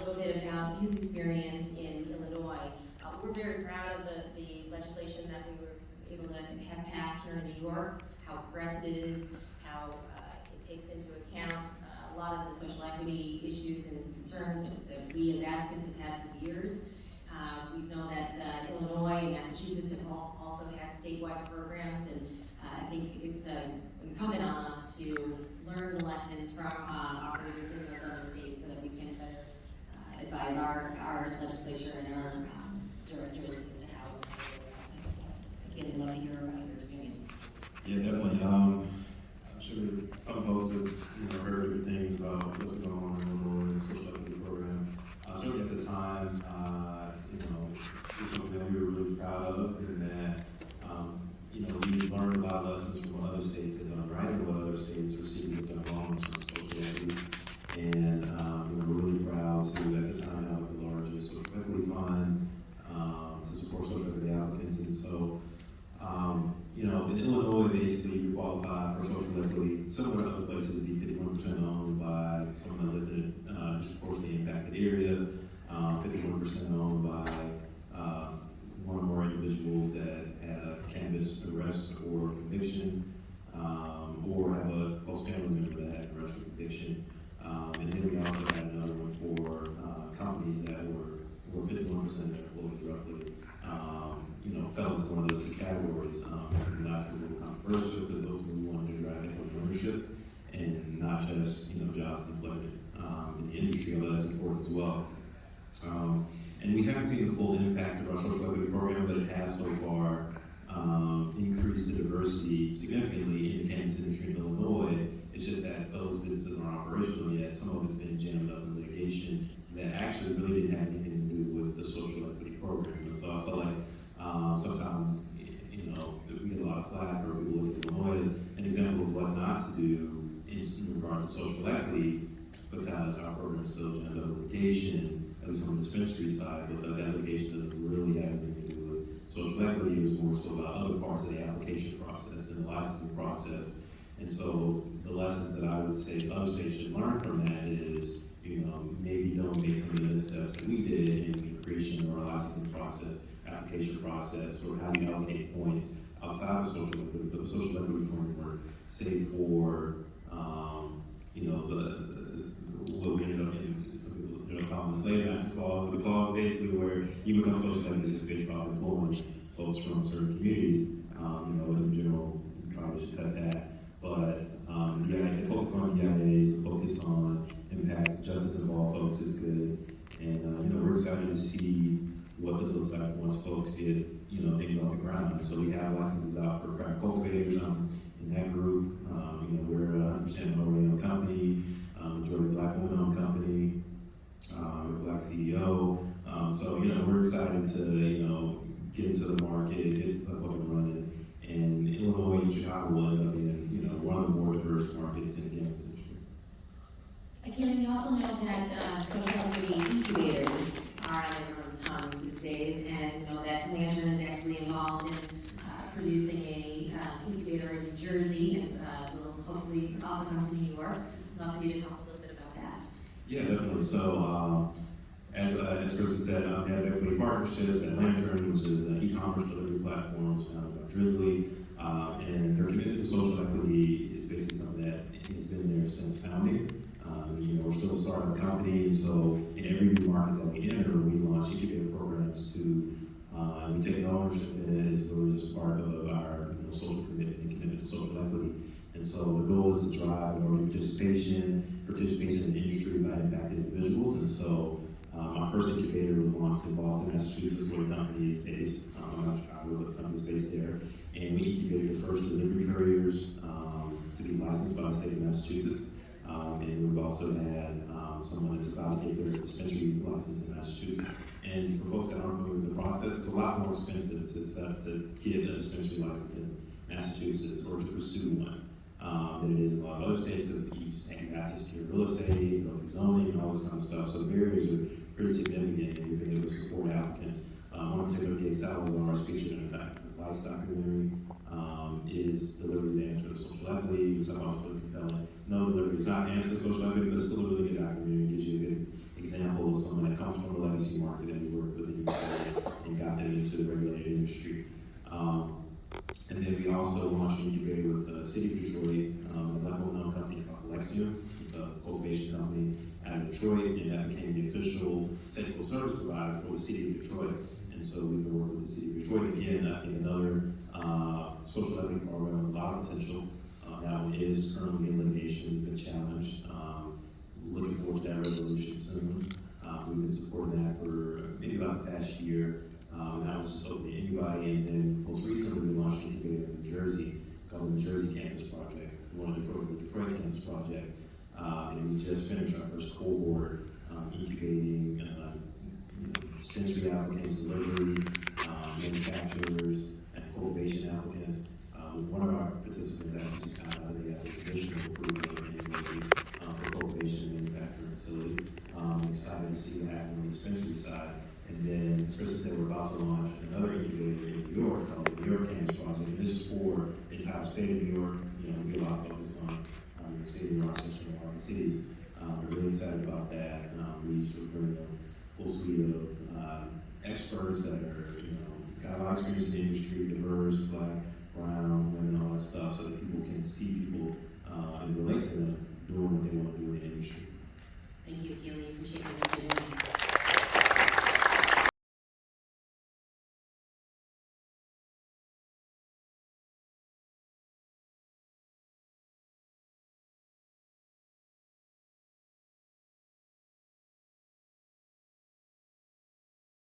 little bit about his experience in Illinois. We're very proud of the legislation that we were able to have passed here in New York, how progressive it is, how it takes into account a lot of the social equity issues and concerns that we as advocates have had for years. We know that Illinois and Massachusetts have also had statewide programs, and I think it's incumbent on us to learn the lessons from operators in those other states so that we can better advise our legislature and our directors as to how to go about this. So, again, I'd love to hear about your experience. Yeah, definitely. I'm sure some folks have heard good things about what's been going on in Illinois and the social equity program. Certainly at the time, it's something that we were really proud of, and that we learned a lot of lessons from what other states have done right and what other states are seeing have done wrong in terms of social equity. And we're really proud to, at the time, have the largest social equity fund to support social equity applicants. And so, in Illinois, basically, you qualify for social equity. Similar to other places, be 51% owned by someone that lived in a disproportionately impacted area, 51% owned by one or more individuals that had a cannabis arrest or conviction, or have a close family member that had an arrest or conviction. And then we also had another one for companies that were 51% of their employees roughly, fell into one of those two categories. And that's a little controversial because ultimately we wanted to drive equity ownership and not just jobs and employment in the industry, although that's important as well. And we haven't seen the full impact of our social equity program, but it has so far increased the diversity significantly in the cannabis industry in Illinois. It's just that those businesses aren't operational yet. Some of it's been jammed up in litigation that actually really didn't have anything to do with the social equity program. And so I feel like sometimes, we get a lot of flack, or people look at Illinois as an example of what not to do in regard to social equity, because our program is still jammed up in litigation, at least on the dispensary side, but that litigation doesn't really have anything to do with social equity. It was more so about other parts of the application process and the licensing process. And so the lessons that I would say other states should learn from that is, maybe don't make some of the steps that we did in the creation of our licensing process, application process, or how you allocate points outside of social equity, but the social equity framework, save for, what we ended up in, some people call the slave master clause, but the clause basically where you become social equity just based off employing folks from certain communities. In general, you probably should cut that. But the focus on EIAs, the focus on impact, justice involved folks is good. And we're excited to see what this looks like once folks get things off the ground. And so we have licenses out for craft cultivators in that group. We're a 100% minority-owned company, majority Black women-owned company, Black CEO. So we're excited to get into the market, get stuff up and running. And Illinois and Chicago will end up being one of the more diverse markets in the cannabis industry. Akele, we also know that social equity incubators are on everyone's tongues these days, and that Latern is actually involved in producing a incubator in New Jersey, and will hopefully also come to New York. I'd love for you to talk a little bit about that. Yeah, definitely. So, as Kristen said, I'm head of equity partnerships at Latern, which is an e-commerce delivery platform founded by Drizzly. And their commitment to social equity is basically something that has been there since founding. We're still a startup company, and so in every new market that we enter, we launch incubator programs and we take no ownership in it. It's really just part of our social commitment and commitment to social equity. And so the goal is to drive minority participation in the industry by impacted individuals. And so our first incubator was launched in Boston, Massachusetts, where the company is based. I'm not Chicago, but the company is based there. And we incubated the first delivery couriers to be licensed by the state of Massachusetts. And we've also had someone that's about to get their dispensary license in Massachusetts. And for folks that aren't familiar with the process, it's a lot more expensive to get a dispensary license in Massachusetts or to pursue one than it is in a lot of other states, because you have to secure real estate, go through zoning, and all this kind of stuff. So the barriers are pretty significant, and we've been able to support applicants. One particular case, Salazar, is featured in a Vice documentary, is delivery the answer to social equity, which I thought was really compelling. No, delivery is not an answer to social equity, but it's still a really good documentary. It gives you a good example of some of comes from the legacy market, and we worked with the UK and got them into the regulated industry. And then we also launched an incubator with the City of Detroit, a black-owned company called Alexium. It's a cultivation company out of Detroit, and that became the official technical service provider for the City of Detroit. And so we've been working with the City of Detroit. Again, I think another social equity program with a lot of potential. That one is currently in litigation, it's been challenged. Looking forward to that resolution soon. We've been supporting that for maybe about the past year. And that was just open to anybody. And then most recently, we launched an incubator in New Jersey called the New Jersey Cannabis Project. One of Detroit's the Detroit Cannabis Project. And we just finished our first cohort incubating dispensary applicants, delivery, manufacturers, and cultivation applicants. One of our participants actually just got out of the conditional approval for cultivation and manufacturing facility. I'm excited to see what happens on the dispensary side. And then, as Kristen said, we're about to launch another incubator in New York called the New York Cannabis Project. And this is for the entire state of New York. We get a lot of focus on New York City, Rochester, and other cities. We're really excited about that. We sort of bring a full suite of experts that are, got a lot of experience in the industry, diverse, black, brown, women, all that stuff, so that people can see people and relate to them doing what they want to do in the industry. Thank you, Akele. Appreciate it.